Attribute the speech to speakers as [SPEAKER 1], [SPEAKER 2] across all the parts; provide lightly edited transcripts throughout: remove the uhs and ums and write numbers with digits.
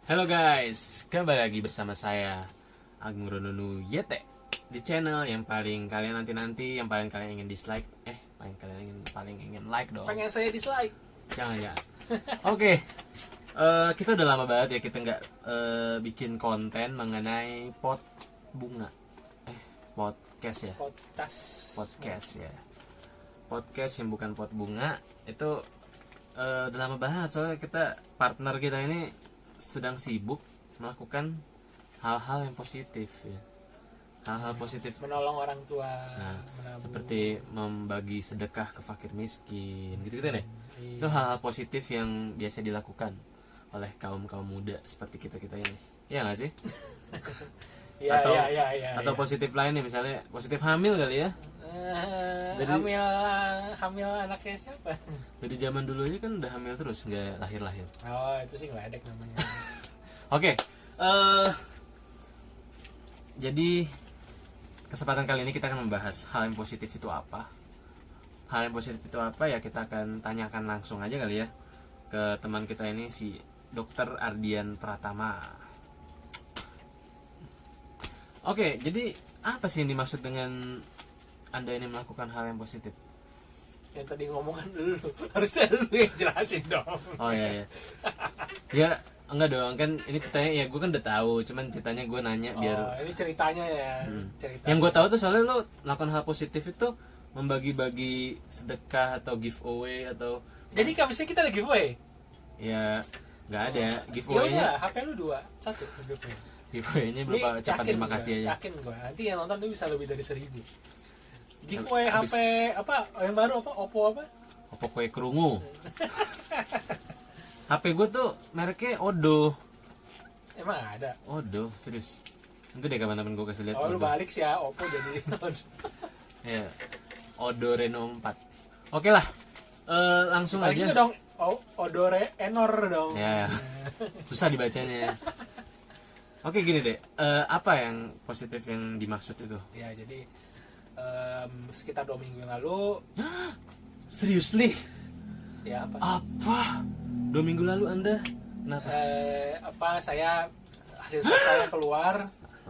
[SPEAKER 1] Halo guys, kembali lagi bersama saya Agung Rononu Yete di channel yang paling kalian nanti-nanti, yang paling kalian ingin dislike, paling ingin like dong.
[SPEAKER 2] Pengen saya dislike.
[SPEAKER 1] Jangan ya. Oke, kita udah lama banget ya kita nggak bikin konten mengenai pot bunga, podcast ya. Podcast ya. Podcast yang bukan pot bunga itu udah lama banget soalnya partner kita ini sedang sibuk melakukan hal-hal yang positif ya. Hal-hal positif
[SPEAKER 2] Menolong orang tua, menabung.
[SPEAKER 1] seperti membagi sedekah ke fakir miskin gitu-gitu deh.
[SPEAKER 2] Iya.
[SPEAKER 1] Itu hal-hal positif yang biasa dilakukan oleh kaum muda seperti kita ini. Iya nggak sih?
[SPEAKER 2] Iya,
[SPEAKER 1] Atau positif lainnya, misalnya positif hamil kali ya. Jadi-
[SPEAKER 2] hamil anaknya siapa?
[SPEAKER 1] Dari zaman dulu aja kan udah hamil terus, nggak lahir-lahir.
[SPEAKER 2] Oh, itu sih ngeledek namanya.
[SPEAKER 1] Oke, jadi kesempatan kali ini kita akan membahas hal yang positif itu apa. Hal yang positif itu apa ya, kita akan tanyakan langsung aja kali ya ke teman kita ini, si Dr. Ardian Pratama. Oke, jadi apa sih yang dimaksud dengan Anda ini melakukan hal yang positif?
[SPEAKER 2] Yang tadi ngomongan dulu, harusnya lu yang jelasin dong.
[SPEAKER 1] Oh iya. Ya enggak dong, kan ini ceritanya ya gue kan udah tahu, cuman ceritanya gue nanya biar
[SPEAKER 2] Ini ceritanya ya. Cerita.
[SPEAKER 1] yang gue tahu tuh soalnya lo melakukan hal positif itu membagi-bagi sedekah atau giveaway atau
[SPEAKER 2] Jadi kabisnya kita ada giveaway.
[SPEAKER 1] ya nggak ada
[SPEAKER 2] Ya
[SPEAKER 1] giveaway-nya.
[SPEAKER 2] udah, HP lu 2, 1 giveaway.
[SPEAKER 1] Giveaway-nya berupa ucapan terima kasih aja.
[SPEAKER 2] Yakin gue, nanti yang nonton tuh bisa lebih dari 1000. Giveaway
[SPEAKER 1] Habis-
[SPEAKER 2] HP apa yang baru apa? Oppo apa?
[SPEAKER 1] Apa kue kerungu? HP gue tuh mereknya Odo.
[SPEAKER 2] Emang ada?
[SPEAKER 1] Odo, serius. Nanti deh kapan-kapan gue kasih lihat.
[SPEAKER 2] Oh lu
[SPEAKER 1] Odo.
[SPEAKER 2] balik sih ya, Oppo jadi.
[SPEAKER 1] Ya. Odo Reno 4. Oke lah. Langsung
[SPEAKER 2] Balik
[SPEAKER 1] aja.
[SPEAKER 2] itu dong. Odore Enor dong.
[SPEAKER 1] Ya. Susah dibacanya. Oke gini deh. Apa yang positif yang dimaksud itu?
[SPEAKER 2] Ya jadi sekitar 2 minggu yang lalu
[SPEAKER 1] Seriously?
[SPEAKER 2] ya apa?
[SPEAKER 1] Apa? 2 minggu lalu Anda? Kenapa?
[SPEAKER 2] Saya hasil swab saya keluar.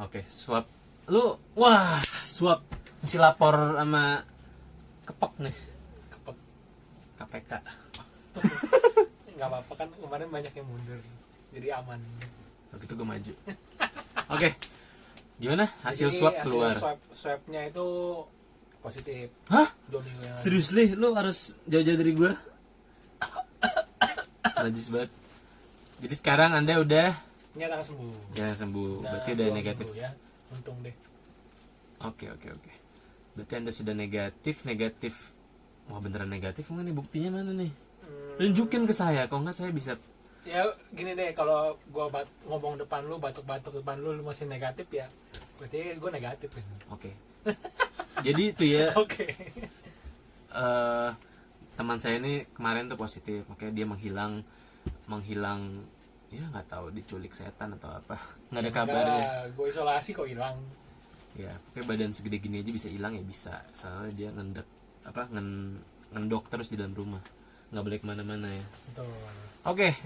[SPEAKER 1] Oke, swab. Lu, wah, swab si lapor sama kepek nih.
[SPEAKER 2] Kepek.
[SPEAKER 1] KPK.
[SPEAKER 2] Nggak apa-apa kan kemarin banyak yang mundur. Jadi aman.
[SPEAKER 1] Begitu gue maju. Oke. Gimana? Hasil
[SPEAKER 2] Jadi,
[SPEAKER 1] swab keluar.
[SPEAKER 2] Swabnya itu positif.
[SPEAKER 1] Hah?
[SPEAKER 2] 2 minggu yang lalu.
[SPEAKER 1] Seriously? Lu harus jauh-jauh dari gue? Najis banget. Jadi sekarang Anda udah
[SPEAKER 2] Nyata sembuh.
[SPEAKER 1] ya sembuh. Berarti udah
[SPEAKER 2] 2 minggu
[SPEAKER 1] negatif.
[SPEAKER 2] ya. Untung deh.
[SPEAKER 1] Oke. Berarti Anda sudah negatif. Wah, beneran negatif nggak nih? Buktinya mana nih? Tunjukin ke saya, kalau nggak saya bisa.
[SPEAKER 2] Ya gini deh, kalau gua ngomong depan lu, batuk-batuk depan lu masih negatif ya, berarti gua negatif kan.
[SPEAKER 1] Oke. Jadi itu ya,
[SPEAKER 2] Oke.
[SPEAKER 1] teman saya ini kemarin tuh positif, makanya dia menghilang ya nggak tahu diculik setan atau apa, nggak ada kabarnya.
[SPEAKER 2] Gue isolasi kok hilang.
[SPEAKER 1] Ya, pokoknya badan segede gini aja bisa hilang ya bisa, soalnya dia ngendok terus di dalam rumah, nggak boleh kemana-mana ya.
[SPEAKER 2] Betul.
[SPEAKER 1] Oke,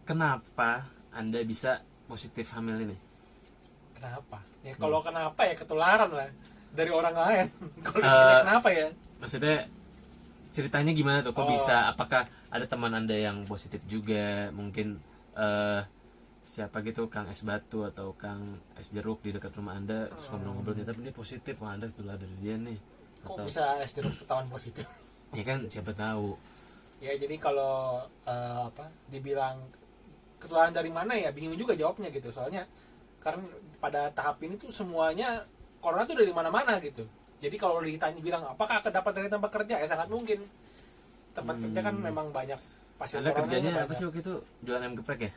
[SPEAKER 1] kenapa Anda bisa positif hamil ini?
[SPEAKER 2] Kenapa? Ya kalau kenapa ya ketularan lah dari orang lain. Kalau ditanya kenapa ya?
[SPEAKER 1] Maksudnya ceritanya gimana tuh? Kok
[SPEAKER 2] Oh.
[SPEAKER 1] bisa? Apakah ada teman Anda yang positif juga? Mungkin siapa gitu, Kang Es Batu atau Kang Es Jeruk di dekat rumah Anda suka ngobrol, tapi dia positif, wah Anda ketular dari dia nih.
[SPEAKER 2] Kok
[SPEAKER 1] Atau,
[SPEAKER 2] bisa jeruk ketahuan positif?
[SPEAKER 1] ya kan siapa tahu.
[SPEAKER 2] Ya jadi kalau dibilang ketularan dari mana ya bingung juga jawabnya gitu. Soalnya karena pada tahap ini tuh semuanya corona tuh dari mana-mana gitu. Jadi kalau ditanya bilang apakah dapat dari tempat kerja, ya sangat mungkin. Tempat kerja kan memang banyak pasien
[SPEAKER 1] Anda
[SPEAKER 2] corona.
[SPEAKER 1] kerjanya apa sih waktu itu? Jualan ayam geprek ya?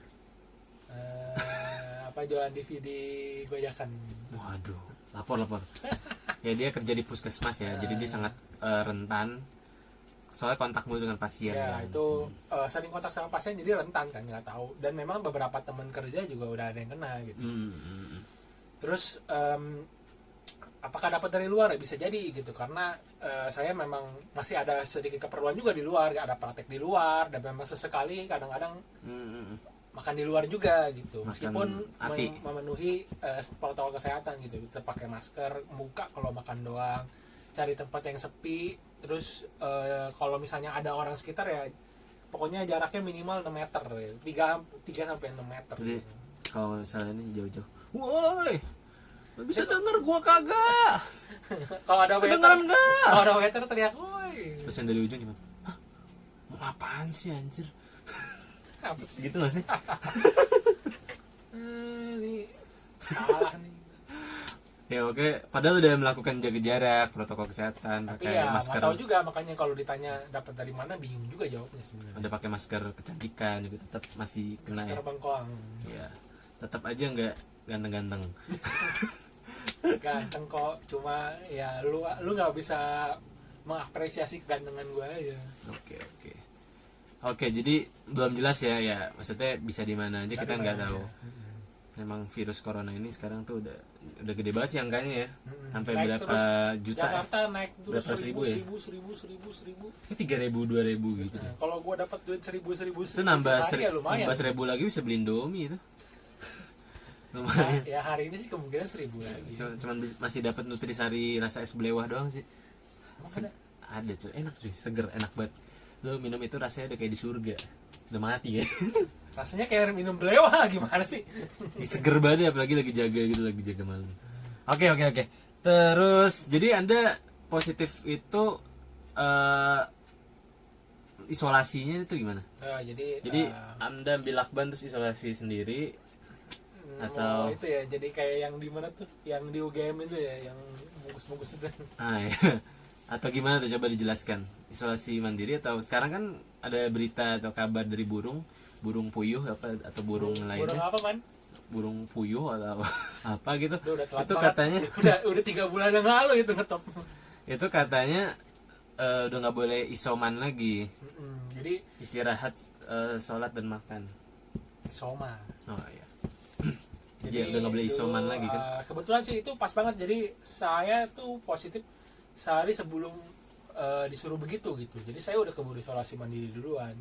[SPEAKER 2] Jualan DVD goyakan.
[SPEAKER 1] Waduh, lapor. Ya dia kerja di puskesmas ya, jadi dia sangat rentan. Soalnya kontak mulu dengan pasien.
[SPEAKER 2] Ya
[SPEAKER 1] kan.
[SPEAKER 2] itu sering kontak sama pasien jadi rentan kan, nggak tahu. Dan memang beberapa teman kerja juga udah ada yang kena gitu.
[SPEAKER 1] Hmm.
[SPEAKER 2] Terus apakah dapat dari luar ya, bisa jadi gitu, karena saya memang masih ada sedikit keperluan juga di luar, ada praktek di luar, dan memang sesekali kadang-kadang makan di luar juga gitu, meskipun memenuhi protokol kesehatan gitu, kita pakai masker, muka kalau makan doang, cari tempat yang sepi, terus kalau misalnya ada orang sekitar ya pokoknya jaraknya minimal 6 meter ya. 3 sampai 6 meter.
[SPEAKER 1] Jadi kalau misalnya ini jauh-jauh, woi, lu bisa denger gua kagak?
[SPEAKER 2] Kalau ada waiter, kalau ada waiter teriak, woi.
[SPEAKER 1] Terus yang dari ujung gimana? Hah? Mau apaan sih anjir?
[SPEAKER 2] Apa sih?
[SPEAKER 1] Gitu gak sih?
[SPEAKER 2] Ini salah nih.
[SPEAKER 1] Ya oke, padahal udah melakukan jaga jarak, protokol kesehatan,
[SPEAKER 2] Tapi
[SPEAKER 1] pakai
[SPEAKER 2] ya
[SPEAKER 1] masker.
[SPEAKER 2] nggak tahu juga, makanya kalau ditanya dapat dari mana bingung juga jawabnya sebenarnya.
[SPEAKER 1] Ada pakai masker kecantikan juga tetap masih kena
[SPEAKER 2] Masker
[SPEAKER 1] ya.
[SPEAKER 2] bengkoang.
[SPEAKER 1] Iya. Tetap aja nggak ganteng-ganteng.
[SPEAKER 2] Ganteng kok, cuma ya lu nggak bisa mengapresiasi kegantengan gue aja.
[SPEAKER 1] Oke, jadi belum jelas ya, maksudnya bisa di mana aja kita nggak tahu. Memang virus corona ini sekarang tuh udah gede banget sih angkanya ya. Sampai
[SPEAKER 2] Naik
[SPEAKER 1] berapa
[SPEAKER 2] terus,
[SPEAKER 1] juta?
[SPEAKER 2] Jakarta naik terus
[SPEAKER 1] Berapa ribu ya?
[SPEAKER 2] 1000.
[SPEAKER 1] Ini 3.000, 2.000 gitu.
[SPEAKER 2] Nah, kalau gue dapat duit 1000
[SPEAKER 1] Itu nambah
[SPEAKER 2] ya lumayan.
[SPEAKER 1] 1.000 lagi bisa beli Indomie itu. Lumayan.
[SPEAKER 2] Ya hari ini sih kemungkinan 1000 lagi.
[SPEAKER 1] Cuman masih dapat nutrisari rasa es belewah doang sih.
[SPEAKER 2] Emang
[SPEAKER 1] Ada cuy, enak cuy, seger, enak banget. Lo minum itu rasanya udah kayak di surga. Udah mati ya.
[SPEAKER 2] rasanya kayak minum belewah, gimana sih?
[SPEAKER 1] Seger banget ya, apalagi lagi jaga malam. Oke. Terus jadi Anda positif itu isolasinya itu gimana? Jadi Anda ambil lakban terus isolasi sendiri atau
[SPEAKER 2] itu ya, jadi kayak yang di mana tuh? Yang di UGM itu ya, yang bungkus-bungkus itu.
[SPEAKER 1] ya. Atau gimana tuh, coba dijelaskan. Isolasi mandiri atau sekarang kan ada berita atau kabar dari burung puyuh atau burung lainnya.
[SPEAKER 2] Burung apa, Man?
[SPEAKER 1] Burung puyuh atau apa gitu.
[SPEAKER 2] Udah telat
[SPEAKER 1] Itu
[SPEAKER 2] banget.
[SPEAKER 1] katanya
[SPEAKER 2] udah 3 bulan yang lalu itu ngetop.
[SPEAKER 1] itu katanya udah nggak boleh isoman lagi.
[SPEAKER 2] Jadi
[SPEAKER 1] Istirahat, sholat dan makan.
[SPEAKER 2] soma.
[SPEAKER 1] Oh iya. Jadi udah nggak boleh isoman lagi kan.
[SPEAKER 2] Kebetulan sih itu pas banget, jadi saya tuh positif sehari sebelum disuruh begitu gitu. Jadi saya udah keburu isolasi mandiri duluan.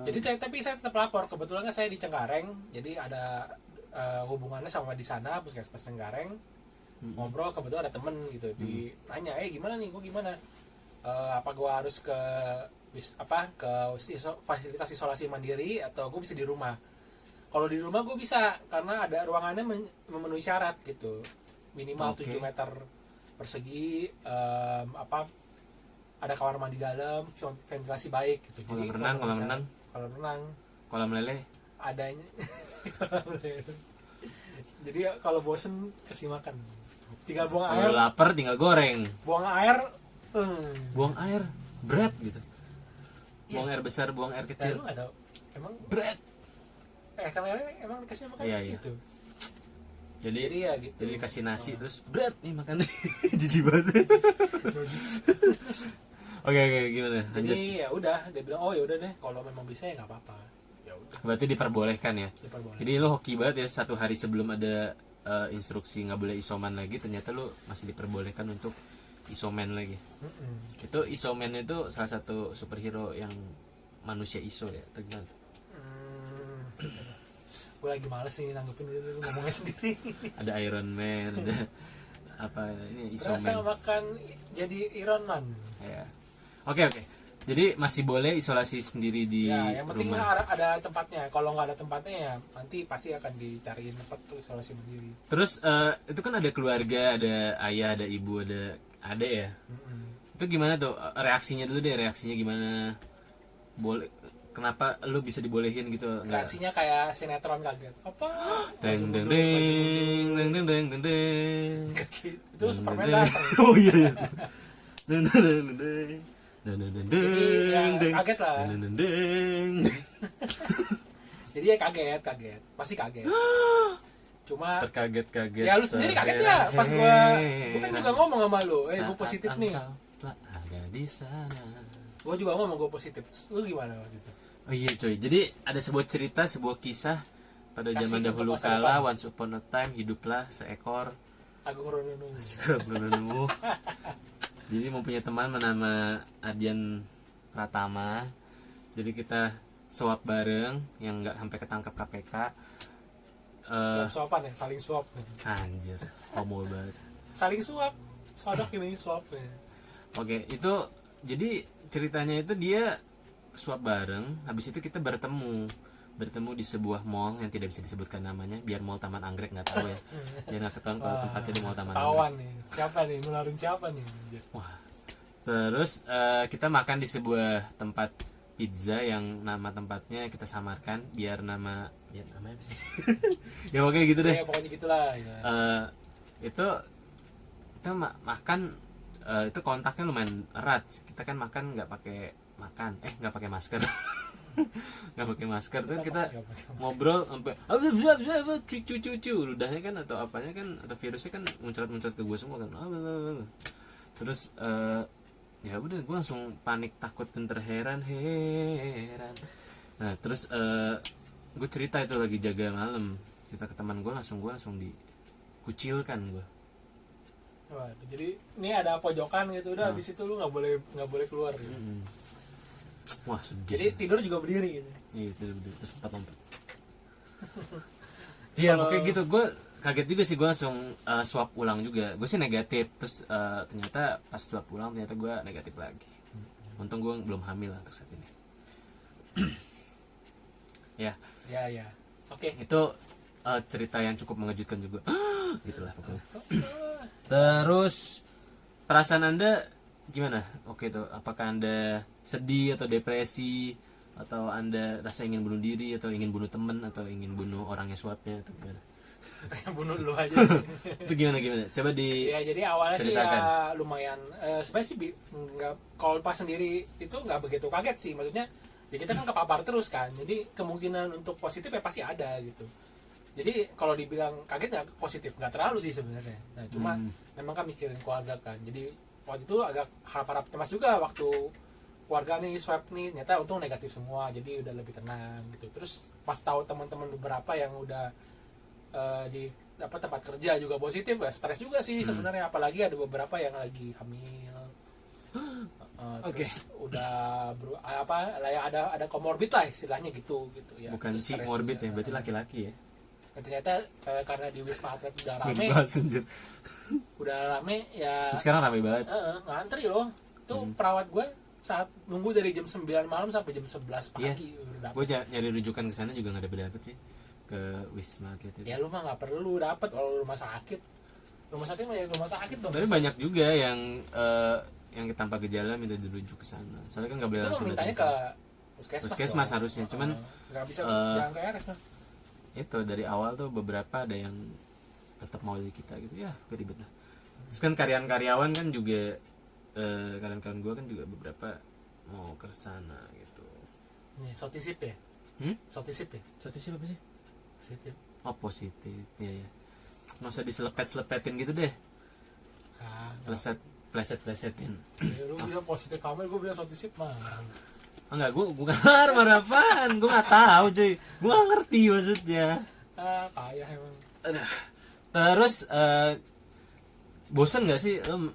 [SPEAKER 2] Jadi saya tetap lapor. Kebetulan kan saya di Cengkareng, jadi ada hubungannya sama di sana puskesmas Cengkareng. Ngobrol, kebetulan ada temen gitu, nanya, gimana nih, gue gimana? Apa gue harus ke fasilitas isolasi mandiri atau gue bisa di rumah? Kalau di rumah gue bisa, karena ada ruangannya memenuhi syarat gitu, minimal 7 meter persegi, ada kamar mandi dalam, ventilasi baik gitu.
[SPEAKER 1] Kolam renang, kolam lele
[SPEAKER 2] adanya. Jadi kalau bosen kasih makan, tinggal buang air.
[SPEAKER 1] Kalau lapar tinggal goreng.
[SPEAKER 2] Buang air
[SPEAKER 1] Berat gitu. Buang air besar, buang air kecil.
[SPEAKER 2] Lu nggak tahu emang
[SPEAKER 1] Berat.
[SPEAKER 2] kan lele emang dikasih makan gitu.
[SPEAKER 1] Jadi
[SPEAKER 2] ya gitu.
[SPEAKER 1] Jadi kasih nasi terus berat nih makannya. Jijik banget. Oke, gimana? Lanjut.
[SPEAKER 2] Jadi ya udah, dia bilang ya udah deh, kalau memang bisa ya nggak apa-apa. Ya udah.
[SPEAKER 1] Berarti diperbolehkan ya.
[SPEAKER 2] Diperbolehkan.
[SPEAKER 1] Jadi lo hoki banget ya, 1 hari sebelum ada instruksi nggak boleh isoman lagi, ternyata lo masih diperbolehkan untuk isoman lagi. Itu isoman itu salah satu superhero yang manusia iso ya, atau gimana?
[SPEAKER 2] Gue lagi males nih nanggepin dulu ngomongnya sendiri.
[SPEAKER 1] Ada Iron Man, ada apa ini isoman.
[SPEAKER 2] Berasa makan jadi Iron Man.
[SPEAKER 1] Ya. Oke. Jadi masih boleh isolasi sendiri di
[SPEAKER 2] yang penting
[SPEAKER 1] rumah.
[SPEAKER 2] ada tempatnya. Kalau nggak ada tempatnya ya nanti pasti akan dicariin tempat tuh isolasi mandiri.
[SPEAKER 1] Terus itu kan ada keluarga, ada ayah, ada ibu, ada adek ya. Itu gimana tuh reaksinya dulu deh, reaksinya gimana? Boleh, kenapa lu bisa dibolehin gitu?
[SPEAKER 2] Reaksinya kayak sinetron kaget. Apa?
[SPEAKER 1] Deng.
[SPEAKER 2] Itu Superman datang.
[SPEAKER 1] Oh iya.
[SPEAKER 2] Jadi ya kaget lah. Jadi ya kaget, pasti kaget. Cuma
[SPEAKER 1] terkaget-kaget.
[SPEAKER 2] ya lu sendiri kaget ya pas gua kan juga ngomong sama lu, gua positif nih.
[SPEAKER 1] Ada di sana.
[SPEAKER 2] Gua juga ngomong gua positif. Lu gimana waktu itu?
[SPEAKER 1] Oh iya coy, jadi ada sebuah cerita, sebuah kisah pada zaman dahulu kala, once upon a time hiduplah seekor
[SPEAKER 2] Agung Rono.
[SPEAKER 1] Jadi mau punya teman bernama Ardian Pratama. Jadi kita swab bareng yang nggak sampai ketangkap KPK.
[SPEAKER 2] Suap-suapan ya, saling suap.
[SPEAKER 1] Anjir, homo banget.
[SPEAKER 2] Saling suap, sodok ini suapnya.
[SPEAKER 1] Oke, itu jadi ceritanya itu dia swab bareng. Habis itu kita bertemu di sebuah mall yang tidak bisa disebutkan namanya, biar mall Taman Anggrek, nggak tahu ya. Biar nggak ketahuan kalau tempatnya di mall Taman Anggrek.
[SPEAKER 2] Tawan nih, siapa nih nularin siapa nih?
[SPEAKER 1] Wah. Terus kita makan di sebuah tempat pizza yang nama tempatnya kita samarkan biar namanya apa sih? Ya pokoknya gitu deh.
[SPEAKER 2] Ya pokoknya gitulah. Ya.
[SPEAKER 1] Itu kita makan itu kontaknya lumayan erat. Kita kan makan nggak pakai masker. Nggak pakai masker tuh kita ngobrol sampai cucu ludahnya kan atau apanya kan atau virusnya kan muncrat ke gue semua kan. Terus ya udah gue langsung panik, takut dan terheran. Nah terus gue cerita itu lagi jaga malam kita ke teman gue langsung dikucilkan gue.
[SPEAKER 2] Wah, jadi ini ada pojokan gitu udah habis itu lu nggak boleh keluar gitu.
[SPEAKER 1] Wah sedih.
[SPEAKER 2] Jadi tidur juga berdiri gitu.
[SPEAKER 1] Iya tidur berdiri terus lompat. Iya kayak gitu gue kaget juga sih, gue langsung swab ulang juga. Gue sih negatif, terus ternyata pas swab ulang ternyata gue negatif lagi. Untung gue belum hamil lah untuk saat ini. Ya
[SPEAKER 2] Oke.
[SPEAKER 1] Itu cerita yang cukup mengejutkan juga. Gitulah pokoknya. Terus perasaan Anda gimana? Oke tuh, apakah Anda sedih atau depresi atau Anda rasa ingin bunuh diri atau ingin bunuh teman atau ingin bunuh orangnya swabnya atau gimana?
[SPEAKER 2] Bunuh dulu aja.
[SPEAKER 1] Itu gimana? Coba di
[SPEAKER 2] ya jadi awalnya
[SPEAKER 1] ceritakan.
[SPEAKER 2] sih ya lumayan sebenarnya sih nggak, kalau pas sendiri itu nggak begitu kaget sih, maksudnya ya kita kan kepapar terus kan, jadi kemungkinan untuk positif ya pasti ada gitu. Jadi kalau dibilang kaget ya positif nggak terlalu sih sebenarnya. Nah cuma memang kan mikirin keluarga kan, jadi waktu itu agak harap cemas juga waktu keluarga nih swab nih, ternyata untung negatif semua, jadi udah lebih tenang gitu. Terus pas tahu teman-teman beberapa yang udah di tempat kerja juga positif, ya stres juga sih sebenarnya, apalagi ada beberapa yang lagi hamil. Terus udah ada komorbid lah istilahnya gitu ya.
[SPEAKER 1] Bukan si morbid ya, berarti laki-laki ya.
[SPEAKER 2] Dan ternyata karena di Wisma Atlet udah rame, ya.
[SPEAKER 1] Sekarang rame banget.
[SPEAKER 2] Ngantri loh. Tuh perawat gue saat nunggu dari jam 9 malam sampai jam 11 pagi.
[SPEAKER 1] Iya. Gue nyari rujukan ke sana juga nggak dapet sih, ke Wisma Atlet itu.
[SPEAKER 2] Ya lu mah nggak perlu dapet kalau rumah sakit mah ya rumah sakit dong.
[SPEAKER 1] Tapi banyak juga yang tanpa gejala minta dirujuk ke sana. Soalnya kan nggak boleh langsung
[SPEAKER 2] mintanya ke
[SPEAKER 1] puskesmas harusnya. Cuman
[SPEAKER 2] nggak bisa jangan ke RS lah.
[SPEAKER 1] Itu dari awal tuh beberapa ada yang tetap mau di kita gitu ya, ribet lah. Terus kan karyawan kan juga karyawan gue kan juga beberapa mau ke sana gitu.
[SPEAKER 2] Nih sotisip ya? Sotisip apa sih? Positif.
[SPEAKER 1] Oh positif ya. Nggak usah diselepet-selepetin gitu deh. Pleset-plesetin.
[SPEAKER 2] Ya, lu bilang positif hamil, gue bilang sotisip mah.
[SPEAKER 1] Enggak, gue marah apaan? Gue nggak tahu cuy, gue nggak ngerti maksudnya.
[SPEAKER 2] Kayak emang.
[SPEAKER 1] Terus bosan nggak sih lo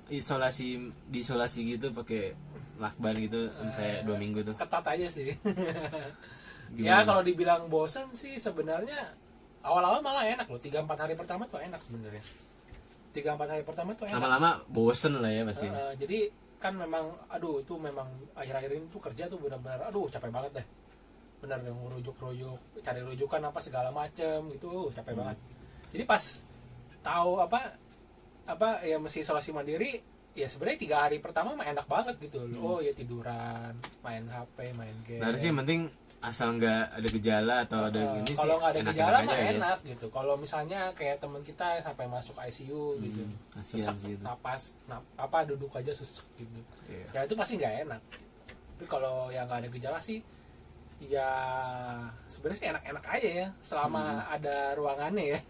[SPEAKER 1] diisolasi gitu pakai lakban gitu sampai 2 minggu tuh?
[SPEAKER 2] Ketat aja sih. Ya kalau dibilang bosan sih sebenarnya awal-awal malah enak loh. 3-4 hari pertama tuh enak sebenarnya. 3-4 hari pertama tuh enak.
[SPEAKER 1] Lama-lama bosan lah ya pasti.
[SPEAKER 2] Jadi kan memang itu memang akhir-akhir ini tuh kerja tuh benar-benar capek banget deh. Benar yang rujuk cari rujukan apa segala macem gitu, capek banget. Jadi pas tahu apa ya mesti isolasi mandiri, ya sebenarnya 3 hari pertama mah enak banget gitu. Oh ya tiduran, main HP, main game.
[SPEAKER 1] Nah sih yang penting asal nggak ada gejala atau ada ini sih.
[SPEAKER 2] Kalau nggak ada gejala mah
[SPEAKER 1] aja,
[SPEAKER 2] enak ya. Gitu. Kalau misalnya kayak teman kita sampai masuk ICU gitu, sesek napas, duduk aja sesek gitu. Ya itu pasti nggak enak. Tapi kalau yang nggak ada gejala sih, ya sebenarnya sih enak-enak aja ya, selama ada ruangannya ya.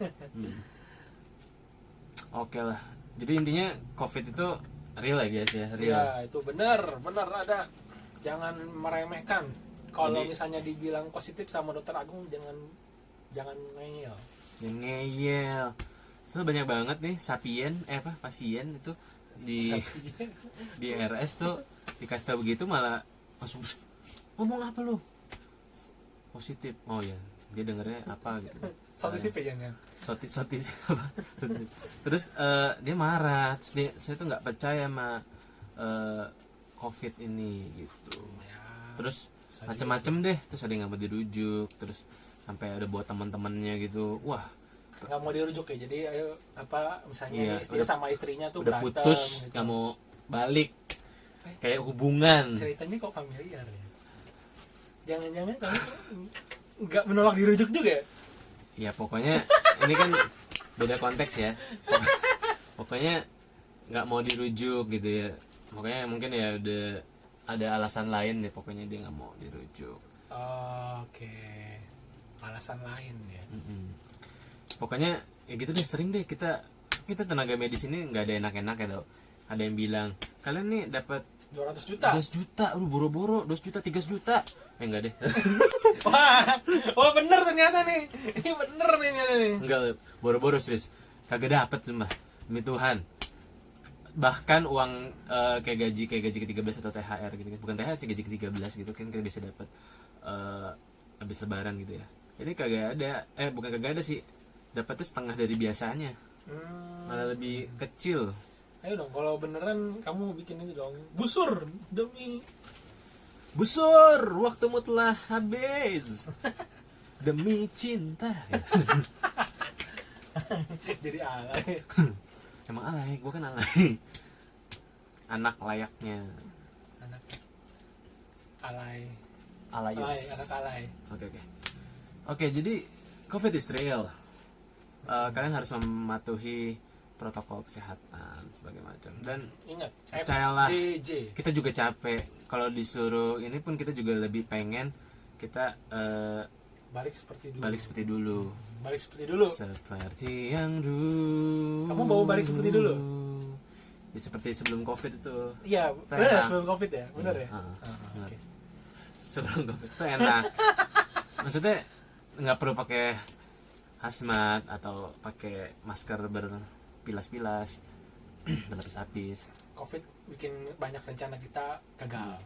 [SPEAKER 1] Oke lah. Jadi intinya COVID itu real ya guys ya, real.
[SPEAKER 2] Ya itu benar ada. Jangan meremehkan. Kalau misalnya dibilang positif sama dokter Agung, jangan ngeyel.
[SPEAKER 1] Jangan ngeyel. So banyak banget nih pasien itu di RS tuh dikasih tahu begitu malah langsung ngomong apa lu positif. Oh ya, dia dengernya apa gitu.
[SPEAKER 2] Soti ya.
[SPEAKER 1] Soti apa. Terus dia marah. Terus saya tuh nggak percaya sama COVID ini gitu.
[SPEAKER 2] Ya,
[SPEAKER 1] Terus macem-macem deh. Terus ada yang nggak mau dirujuk. Terus sampai ada buat teman-temannya gitu. Wah,
[SPEAKER 2] nggak mau dirujuk ya. Jadi ayo misalnya
[SPEAKER 1] iya,
[SPEAKER 2] istri sama istrinya tuh
[SPEAKER 1] udah
[SPEAKER 2] berantem
[SPEAKER 1] putus,
[SPEAKER 2] gitu.
[SPEAKER 1] nggak mau balik. Kayak hubungan.
[SPEAKER 2] Ceritanya kok familiar ya. Jangan-jangan kamu nggak menolak dirujuk juga ya?
[SPEAKER 1] Ya pokoknya ini kan beda konteks ya. Pokoknya nggak mau dirujuk gitu ya. Pokoknya mungkin ya udah ada alasan lain ya. Pokoknya dia nggak mau dirujuk.
[SPEAKER 2] Oke. Alasan lain ya.
[SPEAKER 1] Pokoknya ya gitu deh, sering deh kita tenaga medis ini nggak ada enak-enak ya tau. Ada yang bilang kalian nih dapat
[SPEAKER 2] 200 juta.
[SPEAKER 1] 12 juta, lu boro-boro 2 juta 3 juta. Enggak deh.
[SPEAKER 2] Wah bener ternyata nih. Ini bener nih ternyata nih.
[SPEAKER 1] Enggak, boro-boro serius. Kagak dapet sumpah. Demi Tuhan. Bahkan uang kayak gaji ke-13 atau THR gitu kan. Bukan THR sih, gaji ke-13 gitu kan kita bisa dapat habis lebaran gitu ya. Jadi kagak ada, bukan kagak ada sih. Dapatnya setengah dari biasanya. Malah lebih kecil.
[SPEAKER 2] Ayo dong, kalau beneran kamu bikin itu dong. Busur demi
[SPEAKER 1] waktumu telah habis. Demi cinta.
[SPEAKER 2] Jadi alay.
[SPEAKER 1] Emang alay, gua kan alay. Anak layaknya.
[SPEAKER 2] Anak alay.
[SPEAKER 1] Alayus.
[SPEAKER 2] Anak alay.
[SPEAKER 1] Oke, jadi COVID is real. Kalian harus mematuhi protokol kesehatan sebagai macam, dan
[SPEAKER 2] ingat
[SPEAKER 1] percayalah
[SPEAKER 2] FDJ.
[SPEAKER 1] kita juga capek kalau disuruh ini pun kita juga lebih pengen kita
[SPEAKER 2] balik seperti
[SPEAKER 1] dulu seperti yang dulu.
[SPEAKER 2] Kamu mau balik seperti dulu
[SPEAKER 1] ya, seperti sebelum COVID itu.
[SPEAKER 2] Iya benar, sebelum COVID ya, benar ya.
[SPEAKER 1] Benar.
[SPEAKER 2] Okay.
[SPEAKER 1] Sebelum COVID itu enak. Maksudnya nggak perlu pakai hazmat atau pakai masker berpilas-pilas berlapis-lapis.
[SPEAKER 2] COVID bikin banyak rencana kita gagal.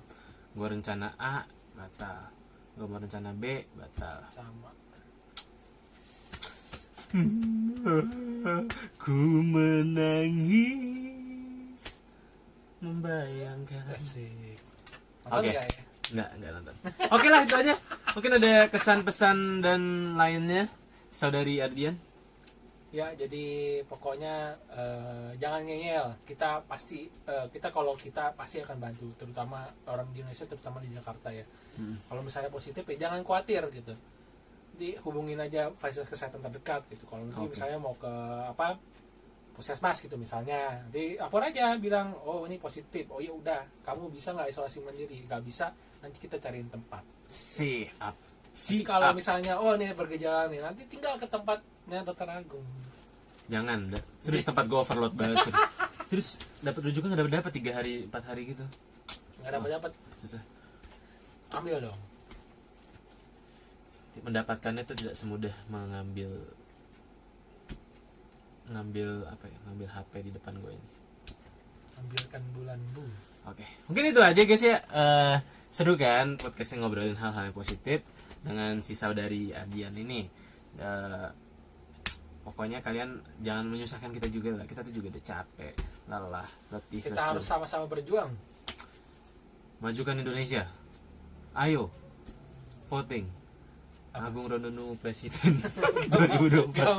[SPEAKER 1] Gue rencana A batal, gue mau rencana B batal.
[SPEAKER 2] Sama.
[SPEAKER 1] Ku menangis membayangkan.
[SPEAKER 2] Asik. Oke.
[SPEAKER 1] Ya? Enggak nonton. Oke lah, itu aja. Mungkin ada kesan-pesan dan lainnya, Saudari Ardian.
[SPEAKER 2] Ya, jadi pokoknya jangan ngeyel. Kita pasti kalau kita pasti akan bantu, terutama orang di Indonesia, terutama di Jakarta ya. Kalau misalnya positif ya jangan khawatir gitu. Nanti hubungin aja fasilitas kesehatan terdekat gitu. Kalau nanti misalnya mau ke puskesmas gitu misalnya, nanti lapor aja bilang oh ini positif. Oh ya udah, kamu bisa nggak isolasi mandiri? Nggak bisa, nanti kita cariin tempat.
[SPEAKER 1] Siap.
[SPEAKER 2] Kalau misalnya oh ini bergejala nih, nanti tinggal ke tempatnya Dokter Agung.
[SPEAKER 1] Jangan, serius tempat gue overload banget. Serius dapat rujukan nggak dapat 3 hari 4 hari gitu.
[SPEAKER 2] Nggak dapat
[SPEAKER 1] susah.
[SPEAKER 2] Ambil dong.
[SPEAKER 1] Mendapatkannya itu tidak semudah mengambil HP di depan gue ini.
[SPEAKER 2] Ambilkan bulan bu.
[SPEAKER 1] Oke, mungkin itu aja guys ya. Seru kan podcastnya ngobrolin hal-hal yang positif dengan si Saudari Ardian ini. Pokoknya kalian jangan menyusahkan kita juga lah. Kita tuh juga udah capek, lelah, letih,
[SPEAKER 2] kita harus sama-sama berjuang.
[SPEAKER 1] Majukan Indonesia. Ayo voting Agung Rondono Presiden 2024.
[SPEAKER 2] Gak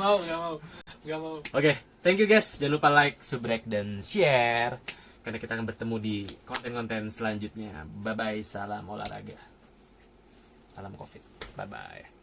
[SPEAKER 2] mau.
[SPEAKER 1] Oke, thank you guys. Jangan lupa like, subrek, dan share, karena kita akan bertemu di konten-konten selanjutnya. Bye bye, salam olahraga, salam COVID, bye bye.